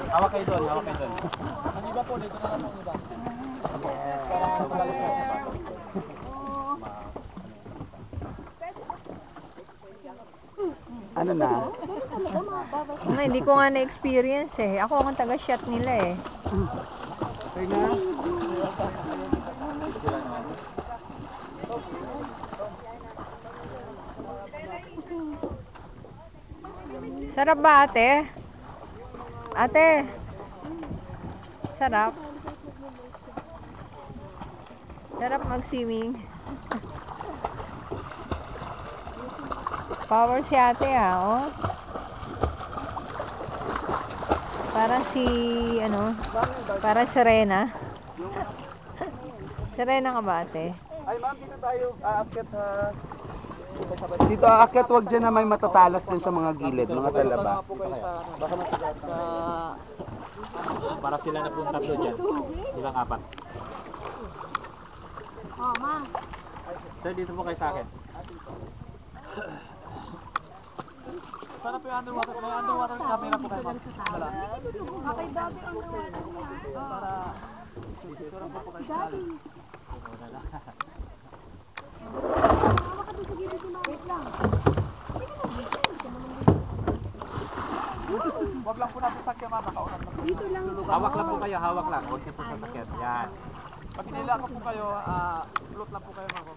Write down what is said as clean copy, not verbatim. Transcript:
Hawak kayo doon, hawak kayo doon. Ang iba po, dito na lang po ang iba. Parang ano pala po. Ano na? Hindi ko nga na-experience eh. Ako ang taga-shot nila eh. Okay na? Sarap ba ate? Ate? Sarap? Sarap mag-swimming. Power si ate oh. Parang si, parang Serena. Serena ka ba ate? Ay ma'am, dito tayo aakyat sa... Dito aakyat, wag dyan na may matatalas din sa mga gilid, mga talaba. Baka masigat sa... Para sila na po tatlo dyan. Silang apat. Oh, ma. Sir, dito po kayo sa akin. Sana po yung underwater. May underwater camera po kayo, ma'am. Wala. Okay, dati underwater niya. Para... Surang po kayo sa akin. Wala lang. Wag lang po natin sakyan, ma'am. Nakaunan lang po. Dito lang. Hawak lang po kayo, hawak lang. Huwag niyo po sasakyan. Yan. Pag inilaka po kayo, float lang po kayo, ma'am.